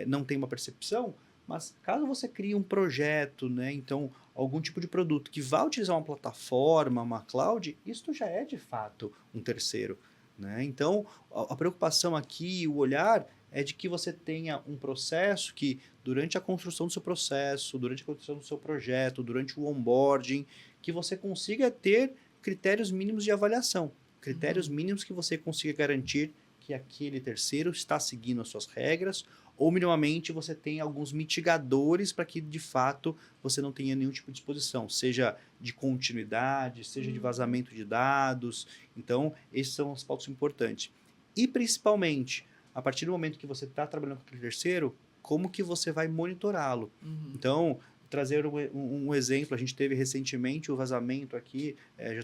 Speaker 2: não tem uma percepção, mas caso você crie um projeto, né, então algum tipo de produto que vá utilizar uma plataforma, uma cloud, isso já é de fato um terceiro. Né? Então a preocupação aqui, o olhar é de que você tenha um processo que durante a construção do seu processo, durante a construção do seu projeto, durante o onboarding, que você consiga ter critérios mínimos de avaliação. Critérios mínimos que você consiga garantir que aquele terceiro está seguindo as suas regras, ou minimamente você tem alguns mitigadores para que, de fato, você não tenha nenhum tipo de exposição, seja de continuidade, seja de vazamento de dados. Então, esses são os pontos importantes. E, principalmente, a partir do momento que você está trabalhando com aquele terceiro, como que você vai monitorá-lo? Então, trazer um exemplo, a gente teve recentemente o vazamento aqui,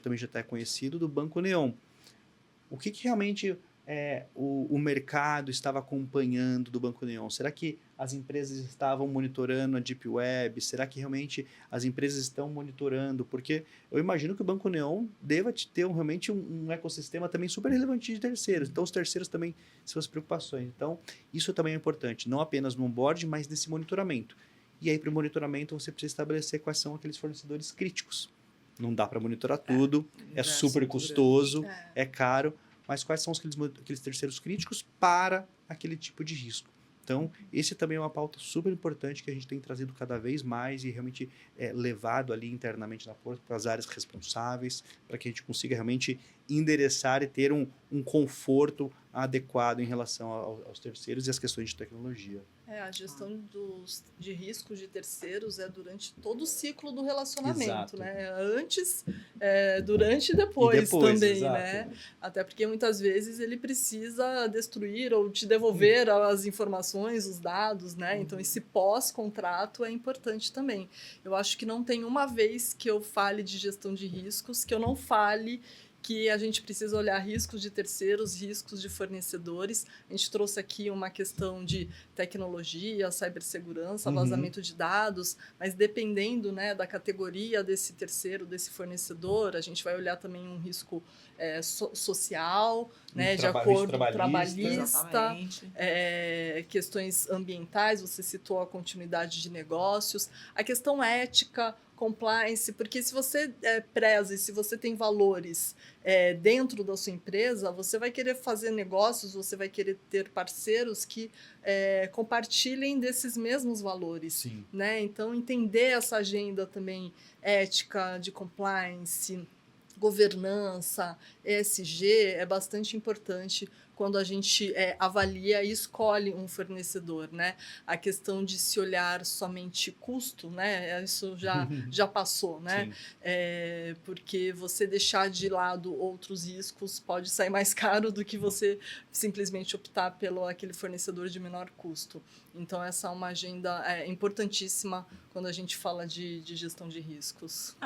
Speaker 2: também já está conhecido, do Banco Neon. O que realmente o mercado estava acompanhando do Banco Neon? Será que as empresas estavam monitorando a Deep Web? Será que realmente as empresas estão monitorando? Porque eu imagino que o Banco Neon deva ter realmente um ecossistema também super relevante de terceiros. Então, os terceiros também são as preocupações. Então, isso também é importante, não apenas no onboard, mas nesse monitoramento. E aí, para o monitoramento, você precisa estabelecer quais são aqueles fornecedores críticos. Não dá para monitorar tudo, é super custoso, é caro, mas quais são aqueles terceiros críticos para aquele tipo de risco. Então, esse também é uma pauta super importante que a gente tem trazido cada vez mais e realmente levado ali internamente na Porto para as áreas responsáveis, para que a gente consiga realmente endereçar e ter um conforto adequado em relação aos terceiros e às questões de tecnologia.
Speaker 3: A gestão de riscos de terceiros é durante todo o ciclo do relacionamento,
Speaker 2: Exato.
Speaker 3: né? Antes, durante e depois também,
Speaker 2: exato.
Speaker 3: né? Até porque muitas vezes ele precisa destruir ou te devolver as informações, os dados, né? Então esse pós-contrato é importante também. Eu acho que não tem uma vez que eu fale de gestão de riscos que eu não fale que a gente precisa olhar riscos de terceiros, riscos de fornecedores. A gente trouxe aqui uma questão de tecnologia, cibersegurança, vazamento de dados, mas dependendo, né, da categoria desse terceiro, desse fornecedor, a gente vai olhar também um risco social, né, de acordo trabalhista, questões ambientais, você citou a continuidade de negócios, a questão ética, compliance, porque se você preza e se você tem valores dentro da sua empresa, você vai querer fazer negócios, você vai querer ter parceiros que compartilhem desses mesmos valores.
Speaker 2: Sim.
Speaker 3: Né? Então, entender essa agenda também ética, de compliance, governança, ESG, é bastante importante quando a gente avalia e escolhe um fornecedor, né? A questão de se olhar somente custo, né? Isso já passou, né? Porque você deixar de lado outros riscos pode sair mais caro do que você simplesmente optar pelo aquele fornecedor de menor custo. Então, essa é uma agenda importantíssima quando a gente fala de gestão de riscos.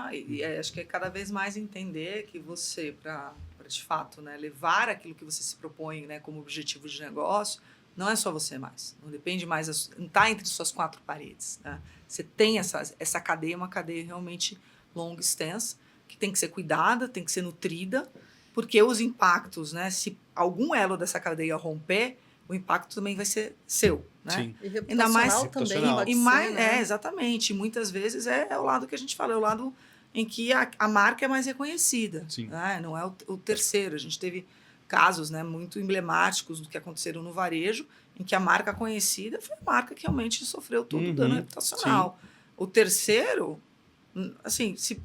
Speaker 1: Acho que é cada vez mais entender que você, para de fato, né, levar aquilo que você se propõe, né, como objetivo de negócio, não é só você mais. Não depende mais, não está entre suas quatro paredes. Né? Você tem essa cadeia, uma cadeia realmente longa, extensa, que tem que ser cuidada, tem que ser nutrida, porque os impactos, né, se algum elo dessa cadeia romper, o impacto também vai ser seu. Né?
Speaker 2: Sim.
Speaker 3: E reputacional
Speaker 1: ainda mais
Speaker 3: também pode
Speaker 1: e
Speaker 3: ser,
Speaker 1: mais,
Speaker 3: né?
Speaker 1: Exatamente. Muitas vezes é o lado que a gente fala, é o lado em que a marca é mais reconhecida.
Speaker 2: Sim.
Speaker 1: Né? Não é o terceiro. A gente teve casos, né, muito emblemáticos do que aconteceram no varejo, em que a marca conhecida foi a marca que realmente sofreu todo o dano reputacional. Sim. O terceiro, assim, se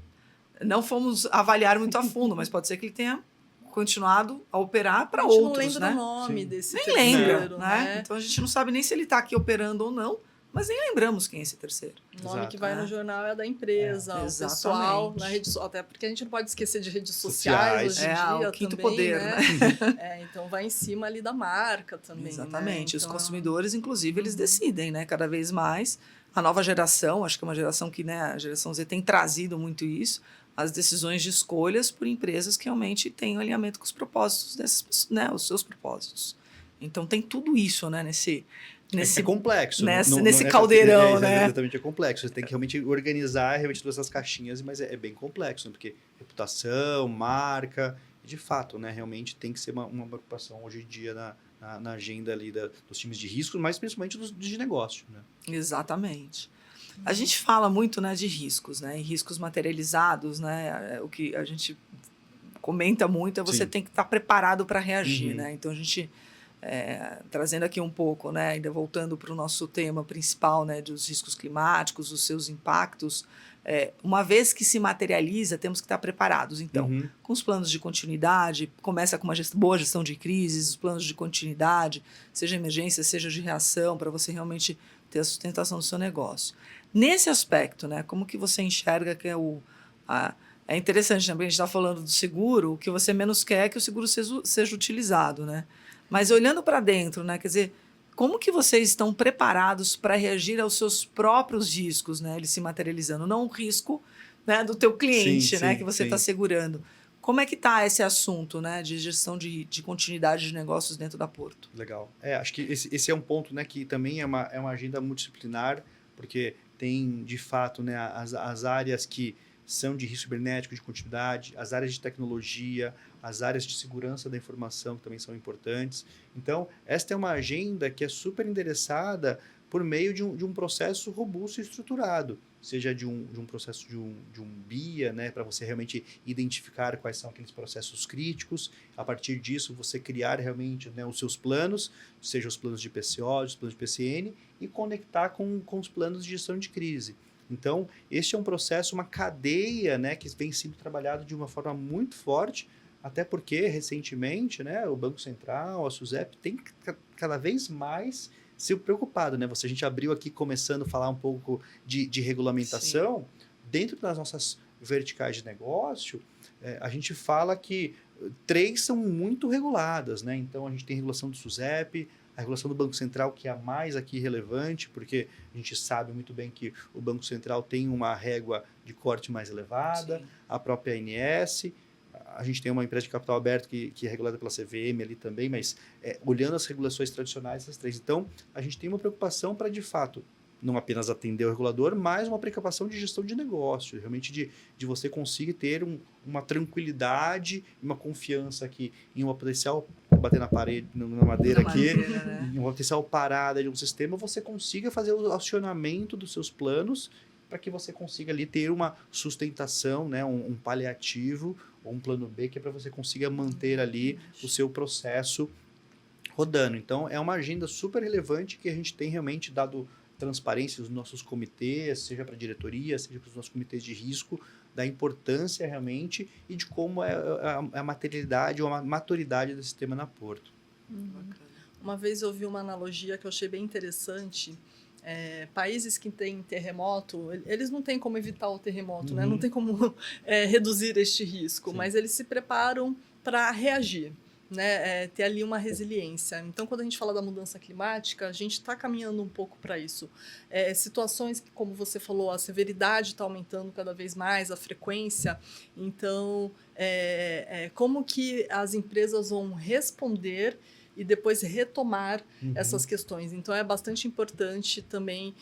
Speaker 1: não fomos avaliar muito a fundo, mas pode ser que ele tenha continuado a operar para outros.
Speaker 3: A gente não lembra
Speaker 1: né?
Speaker 3: o nome
Speaker 2: Sim.
Speaker 3: desse
Speaker 1: nem
Speaker 3: terceiro.
Speaker 1: lembra, né? Então a gente não sabe nem se ele está aqui operando ou não, mas nem lembramos quem é esse terceiro.
Speaker 3: O nome
Speaker 2: Exato.
Speaker 3: que vai no jornal é da empresa, o
Speaker 1: Exatamente.
Speaker 3: Pessoal, na rede, até porque a gente não pode esquecer de redes sociais hoje em dia
Speaker 1: o quinto
Speaker 3: também,
Speaker 1: poder,
Speaker 3: né? Então vai em cima ali da marca também.
Speaker 1: Exatamente.
Speaker 3: Né?
Speaker 1: Os consumidores, inclusive, eles decidem, né? Cada vez mais. A nova geração, acho que é uma geração que, né, a geração Z tem trazido muito isso, as decisões de escolhas por empresas que realmente têm um alinhamento com os propósitos dessas, né, os seus propósitos. Então tem tudo isso, né, nesse
Speaker 2: é complexo.
Speaker 1: Nesse caldeirão, né?
Speaker 2: Exatamente, é complexo. Você tem que realmente organizar realmente todas essas caixinhas, mas é bem complexo, né? Porque reputação, marca, de fato, né? Realmente tem que ser uma preocupação hoje em dia na agenda ali dos times de risco, mas principalmente dos de negócio, né?
Speaker 1: Exatamente. A gente fala muito, né, de riscos, né? E riscos materializados, né? O que a gente comenta muito é você tem que estar preparado para reagir, né? Então a gente trazendo aqui um pouco, né, ainda voltando para o nosso tema principal, né, dos riscos climáticos, os seus impactos, uma vez que se materializa, temos que estar preparados. Então, com os planos de continuidade, começa com uma boa gestão de crises, os planos de continuidade, seja emergência, seja de reação, para você realmente ter a sustentação do seu negócio. Nesse aspecto, né, como que você enxerga que é interessante também, a gente está falando do seguro, o que você menos quer é que o seguro seja utilizado, né? Mas olhando para dentro, né, quer dizer, como que vocês estão preparados para reagir aos seus próprios riscos, né, eles se materializando, não o risco, né, do teu cliente, né, que você está segurando. Como é que está esse assunto, né, de gestão de continuidade de negócios dentro da Porto?
Speaker 2: Legal. Acho que esse é um ponto, né, que também é uma agenda multidisciplinar, porque tem, de fato, né, as áreas que são de risco cibernético, de continuidade, as áreas de tecnologia, as áreas de segurança da informação, que também são importantes. Então, esta é uma agenda que é super endereçada por meio de um processo robusto e estruturado, seja de um processo de um BIA, né, para você realmente identificar quais são aqueles processos críticos, a partir disso você criar realmente, né, os seus planos, seja os planos de PCO, os planos de PCN, e conectar com os planos de gestão de crise. Então, este é um processo, uma cadeia, né, que vem sendo trabalhado de uma forma muito forte, até porque, recentemente, né, o Banco Central, a SUSEP, tem cada vez mais se preocupado. Né? A gente abriu aqui, começando a falar um pouco de regulamentação. Sim. Dentro das nossas verticais de negócio, a gente fala que 3 são muito reguladas. Né? Então, a gente tem a regulação do SUSEP, a regulação do Banco Central, que é a mais aqui relevante, porque a gente sabe muito bem que o Banco Central tem uma régua de corte mais elevada, sim, a própria ANS, a gente tem uma empresa de capital aberto que é regulada pela CVM ali também, mas olhando as regulações tradicionais, essas 3. Então, a gente tem uma preocupação para, de fato, não apenas atender o regulador, mas uma preocupação de gestão de negócio, realmente de você conseguir ter uma tranquilidade, uma confiança aqui em uma potencial, bater na parede, na madeira aqui, né? Em uma potencial parada de um sistema, você consiga fazer o acionamento dos seus planos para que você consiga ali ter uma sustentação, né, um paliativo ou um plano B, que é para você consiga manter ali o seu processo rodando. Então, é uma agenda super relevante que a gente tem realmente dado transparência aos nossos comitês, seja para a diretoria, seja para os nossos comitês de risco, da importância realmente e de como é a materialidade ou a maturidade desse tema na Porto.
Speaker 1: Bacana.
Speaker 3: Uma vez eu vi uma analogia que eu achei bem interessante. Países que têm terremoto, eles não têm como evitar o terremoto, né? Não tem como reduzir este risco,
Speaker 2: Sim.
Speaker 3: mas eles se preparam para reagir, né? Ter ali uma resiliência. Então, quando a gente fala da mudança climática, a gente está caminhando um pouco para isso. Situações que, como você falou, a severidade está aumentando cada vez mais, a frequência. Então, como que as empresas vão responder e depois retomar essas questões. Então, é bastante importante também,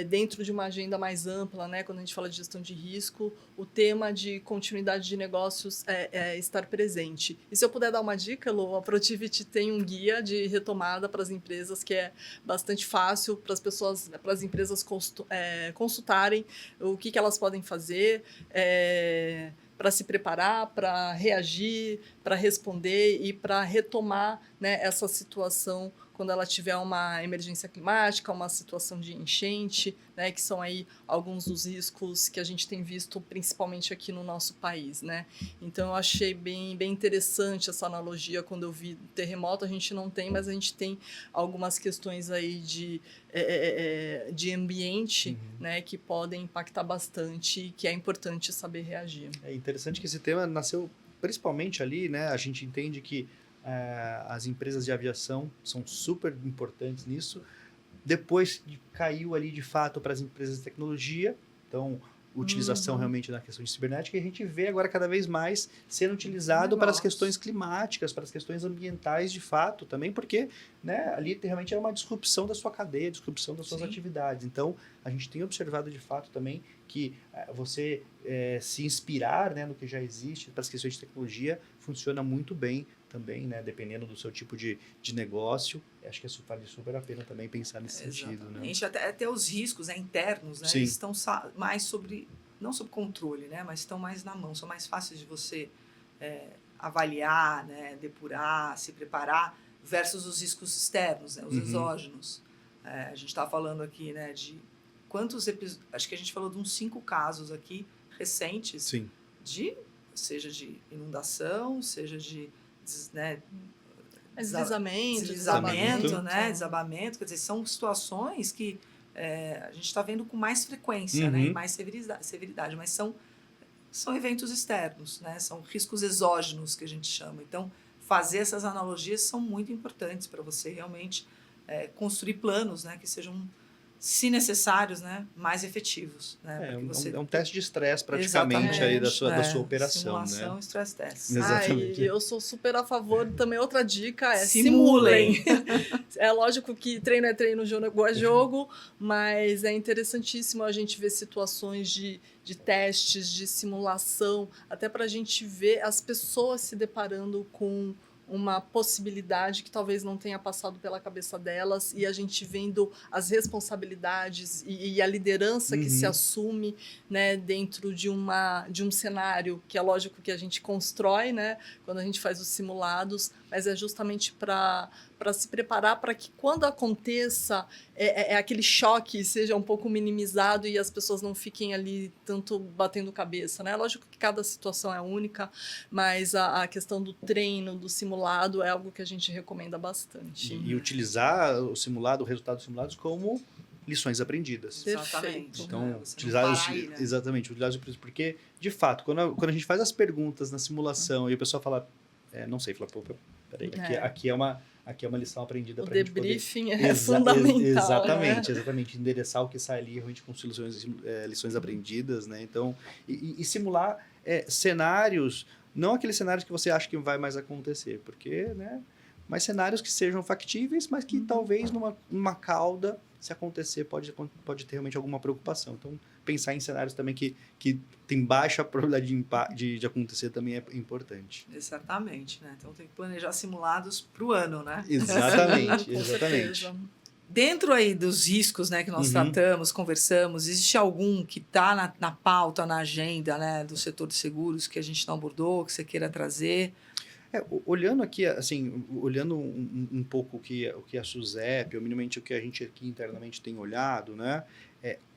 Speaker 3: dentro de uma agenda mais ampla, né, quando a gente fala de gestão de risco, o tema de continuidade de negócios estar presente. E se eu puder dar uma dica, Lô, a Protiviti tem um guia de retomada para as empresas que é bastante fácil para as pessoas, para as empresas consultarem o que elas podem fazer, para se preparar, para reagir, para responder e para retomar, né, essa situação quando ela tiver uma emergência climática, uma situação de enchente, né, que são aí alguns dos riscos que a gente tem visto principalmente aqui no nosso país, né? Então eu achei bem interessante essa analogia quando eu vi terremoto. A gente não tem, mas a gente tem algumas questões aí de ambiente, né, que podem impactar bastante e que é importante saber reagir.
Speaker 2: É interessante que esse tema nasceu principalmente ali, né? A gente entende que as empresas de aviação são super importantes nisso. Depois caiu ali de fato para as empresas de tecnologia, então utilização realmente na questão de cibernética, e a gente vê agora cada vez mais sendo utilizado para as questões climáticas, para as questões ambientais de fato também, porque, né, ali realmente é uma disrupção da sua cadeia, disrupção das suas atividades. Então, a gente tem observado de fato também que você se inspirar, né, no que já existe para as questões de tecnologia funciona muito bem também, né, dependendo do seu tipo de negócio. Acho que vale super a pena também pensar nesse sentido. Né?
Speaker 1: Até os riscos internos, né, eles estão mais não sob controle, né, mas estão mais na mão, são mais fáceis de você avaliar, né, depurar, se preparar, versus os riscos externos, né, os exógenos. A gente está falando aqui, né, de quantos episódios, acho que a gente falou de uns 5 casos aqui recentes, seja de inundação, seja de deslizamento, né? Desabamento, quer dizer, são situações que a gente está vendo com mais frequência, né? E mais severidade, mas são eventos externos, né? São riscos exógenos que a gente chama. Então, fazer essas analogias são muito importantes para você realmente construir planos, né? Que sejam, se necessários, né, mais efetivos. Né,
Speaker 2: é um teste de estresse praticamente aí da sua operação.
Speaker 1: Simulação,
Speaker 2: né?
Speaker 1: Stress test.
Speaker 2: Exatamente.
Speaker 3: Eu sou super a favor. Também outra dica é
Speaker 1: simulem.
Speaker 3: É lógico que treino é treino, jogo é jogo, mas é interessantíssimo a gente ver situações de testes, de simulação, até para a gente ver as pessoas se deparando com uma possibilidade que talvez não tenha passado pela cabeça delas, e a gente vendo as responsabilidades e a liderança que se assume, né, dentro de um cenário que é lógico que a gente constrói, né, quando a gente faz os simulados, mas é justamente para se preparar para que quando aconteça aquele choque seja um pouco minimizado e as pessoas não fiquem ali tanto batendo cabeça, né? Lógico que cada situação é única, mas a questão do treino, do simulado é algo que a gente recomenda bastante.
Speaker 2: E utilizar o simulado, o resultado dos simulados como lições aprendidas.
Speaker 3: Perfeito.
Speaker 2: Então, utilizar porque, de fato, quando a gente faz as perguntas na simulação e o pessoal fala, não sei, fala, pô, peraí, aqui é uma lição aprendida para a gente poder...
Speaker 3: O debriefing é fundamental.
Speaker 2: Exatamente. Endereçar o que sai ali, realmente com lições aprendidas, né? Então, e simular cenários, não aqueles cenários que você acha que vai mais acontecer, porque, né? Mas cenários que sejam factíveis, mas que talvez numa cauda, se acontecer, pode ter realmente alguma preocupação. Então, pensar em cenários também que tem baixa probabilidade de acontecer também é importante.
Speaker 1: Exatamente, né? Então tem que planejar simulados para o ano, né?
Speaker 2: Exatamente.
Speaker 1: Dentro aí dos riscos, né, que nós tratamos, conversamos, existe algum que está na pauta, na agenda, né, do setor de seguros que a gente não abordou, que você queira trazer?
Speaker 2: Olhando aqui, assim, olhando um pouco o que a SUSEP, ou minimamente o que a gente aqui internamente tem olhado, né,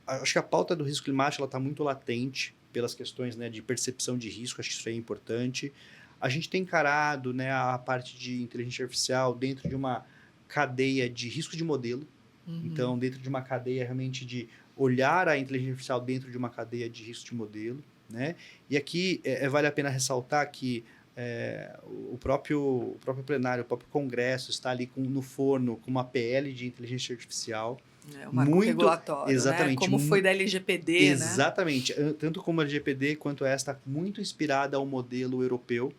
Speaker 2: acho que a pauta do risco climático está muito latente pelas questões, né, de percepção de risco, acho que isso é importante. A gente tem encarado, né, a parte de inteligência artificial dentro de uma cadeia de risco de modelo. Então, dentro de uma cadeia realmente de olhar a inteligência artificial dentro de uma cadeia de risco de modelo, né? E aqui vale a pena ressaltar que o próprio plenário, o próprio Congresso está ali no forno com uma PL de inteligência artificial.
Speaker 1: O marco regulatório,
Speaker 2: exatamente,
Speaker 1: né? Como foi da LGPD,
Speaker 2: exatamente, né? Tanto como a LGPD quanto esta, muito inspirada ao modelo europeu.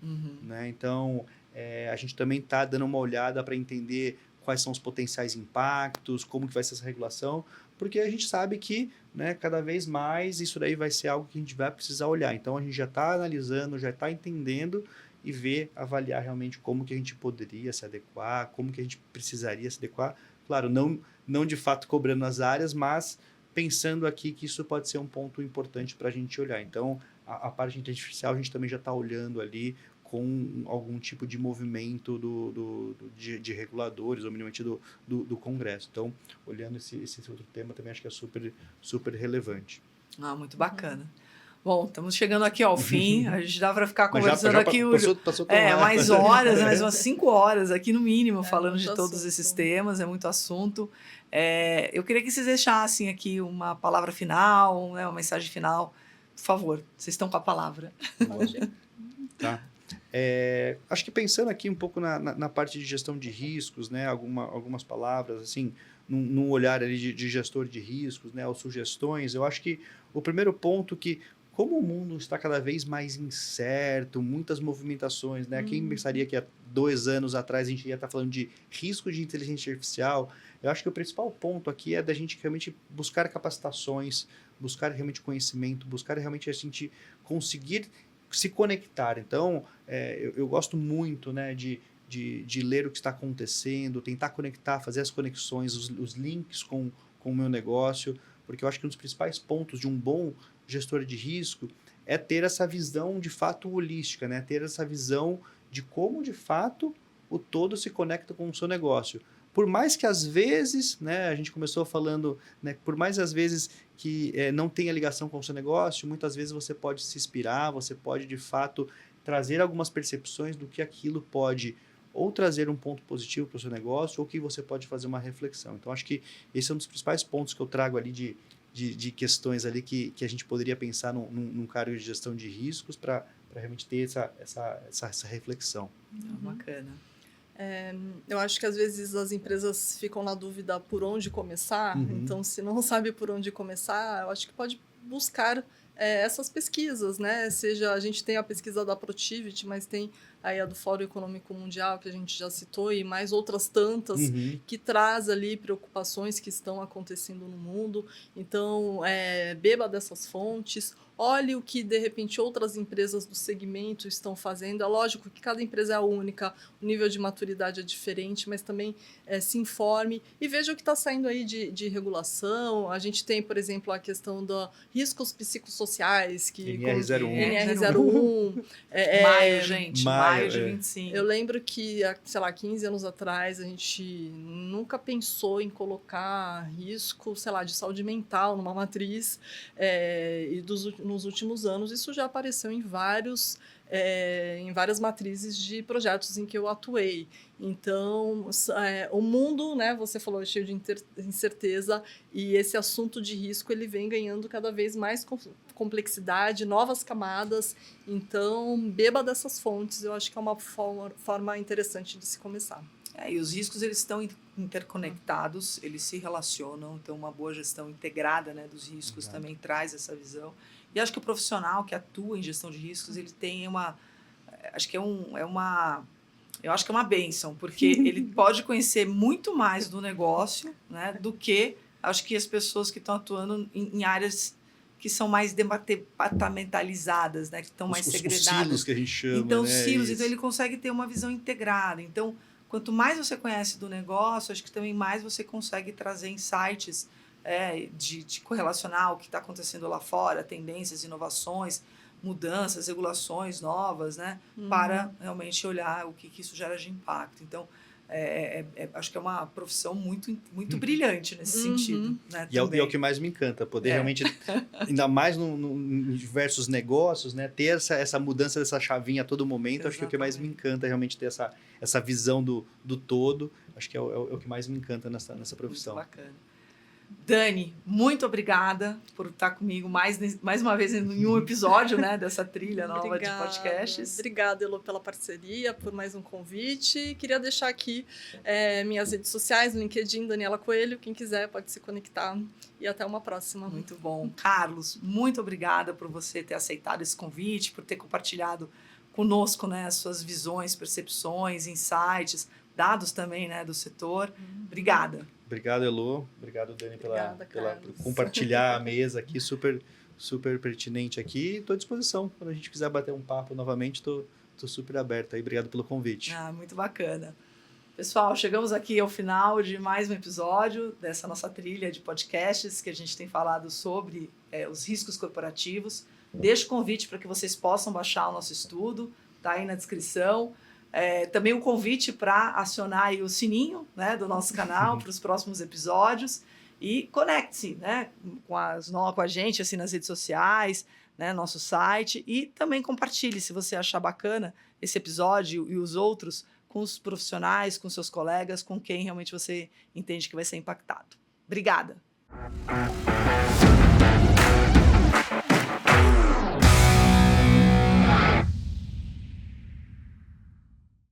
Speaker 2: Né? Então, a gente também está dando uma olhada para entender quais são os potenciais impactos, como que vai ser essa regulação, porque a gente sabe que, né, cada vez mais isso daí vai ser algo que a gente vai precisar olhar. Então, a gente já está analisando, já está entendendo e avaliar realmente como que a gente poderia se adequar, como que a gente precisaria se adequar. Claro, não de fato cobrando as áreas, mas pensando aqui que isso pode ser um ponto importante para a gente olhar. Então, a parte de inteligência artificial a gente também já está olhando ali com algum tipo de movimento de reguladores, ou minimamente do Congresso. Então, olhando esse outro tema, também acho que é super, super relevante.
Speaker 1: Muito bacana. Bom, estamos chegando aqui ao fim. A gente dá para ficar conversando aqui
Speaker 2: passou
Speaker 1: mais horas, mais umas 5 horas aqui no mínimo, falando de todos
Speaker 3: assunto.
Speaker 1: esses temas, é muito assunto. Eu queria que vocês deixassem aqui uma palavra final, né, uma mensagem final. Por favor, vocês estão com a palavra.
Speaker 2: Tá. Acho que pensando aqui um pouco na parte de gestão de riscos, né, algumas palavras, assim, num olhar ali de gestor de riscos, né, ou sugestões, eu acho que o primeiro ponto que, como o mundo está cada vez mais incerto, muitas movimentações, né? Quem pensaria que há 2 anos atrás a gente ia estar falando de risco de inteligência artificial? Eu acho que o principal ponto aqui é da gente realmente buscar capacitações, buscar realmente conhecimento, buscar realmente a gente conseguir se conectar. Então, eu gosto muito, né, de ler o que está acontecendo, tentar conectar, fazer as conexões, os links com o meu negócio, porque eu acho que um dos principais pontos de um bom gestor de risco é ter essa visão de fato holística, né? Ter essa visão de como de fato o todo se conecta com o seu negócio. Por mais que às vezes, né, a gente começou falando, né, por mais às vezes que não tenha ligação com o seu negócio, muitas vezes você pode se inspirar, você pode de fato trazer algumas percepções do que aquilo pode ou trazer um ponto positivo para o seu negócio, ou que você pode fazer uma reflexão. Então, acho que esse é um dos principais pontos que eu trago ali de questões ali que a gente poderia pensar num cargo de gestão de riscos para realmente ter essa reflexão.
Speaker 1: Bacana.
Speaker 3: Eu acho que às vezes as empresas ficam na dúvida por onde começar, então se não sabe por onde começar, eu acho que pode buscar essas pesquisas, né? Seja, a gente tem a pesquisa da Protiviti, mas tem aí a do Fórum Econômico Mundial, que a gente já citou, e mais outras tantas que traz ali preocupações que estão acontecendo no mundo. Então, beba dessas fontes, olhe o que, de repente, outras empresas do segmento estão fazendo. É lógico que cada empresa é única, o nível de maturidade é diferente, mas também se informe e veja o que está saindo aí de regulação. A gente tem, por exemplo, a questão dos riscos psicossociais, que
Speaker 2: NR01.
Speaker 1: Maio, gente. Maio de 25.
Speaker 3: Eu lembro que, sei lá, 15 anos atrás, a gente nunca pensou em colocar risco, sei lá, de saúde mental numa matriz, e nos últimos anos isso já apareceu em várias matrizes de projetos em que eu atuei. Então, o mundo, né, você falou, é cheio de incerteza, e esse assunto de risco ele vem ganhando cada vez mais complexidade, novas camadas. Então, beba dessas fontes, eu acho que é uma forma interessante de se começar.
Speaker 1: E os riscos eles estão interconectados, eles se relacionam, então uma boa gestão integrada, né, dos riscos também traz essa visão. E acho que o profissional que atua em gestão de riscos, ele tem acho que eu acho que é uma bênção, porque ele pode conhecer muito mais do negócio, né, do que acho que as pessoas que estão atuando em áreas que são mais departamentalizadas, né, que estão mais segredadas.
Speaker 2: Os silos que a gente chama,
Speaker 1: então,
Speaker 2: né?
Speaker 1: silos, então ele consegue ter uma visão integrada. Então, quanto mais você conhece do negócio, acho que também mais você consegue trazer insights de correlacionar o que está acontecendo lá fora, tendências, inovações, mudanças, regulações novas, né? Para realmente olhar o que isso gera de impacto. Então, acho que é uma profissão muito, muito brilhante nesse sentido. Né,
Speaker 2: e é o que mais me encanta, poder realmente, ainda mais em diversos negócios, né, ter essa mudança dessa chavinha a todo momento. Exatamente. Acho que é o que mais me encanta, realmente ter essa visão do todo. Acho que é o que mais me encanta nessa profissão.
Speaker 1: Muito bacana. Dani, muito obrigada por estar comigo mais uma vez em um episódio, né, dessa trilha nova de podcasts.
Speaker 3: Obrigada, Elô, pela parceria, por mais um convite. Queria deixar aqui minhas redes sociais, no LinkedIn, Daniela Coelho. Quem quiser pode se conectar. E até uma próxima.
Speaker 1: Muito bom. Carlos, muito obrigada por você ter aceitado esse convite, por ter compartilhado conosco, né, as suas visões, percepções, insights, dados também, né, do setor. Obrigada.
Speaker 2: Obrigado, Elô. Obrigado, Dani, por compartilhar a mesa aqui, super, super pertinente aqui. Estou à disposição. Quando a gente quiser bater um papo novamente, estou super aberto aí. Obrigado pelo convite.
Speaker 1: Muito bacana. Pessoal, chegamos aqui ao final de mais um episódio dessa nossa trilha de podcasts que a gente tem falado sobre os riscos corporativos. Deixo o convite para que vocês possam baixar o nosso estudo, está aí na descrição. Também um convite para acionar aí o sininho, né, do nosso canal para os próximos episódios e conecte-se, né, com a gente assim, nas redes sociais, né, nosso site, e também compartilhe, se você achar bacana esse episódio e os outros, com os profissionais, com seus colegas, com quem realmente você entende que vai ser impactado. Obrigada!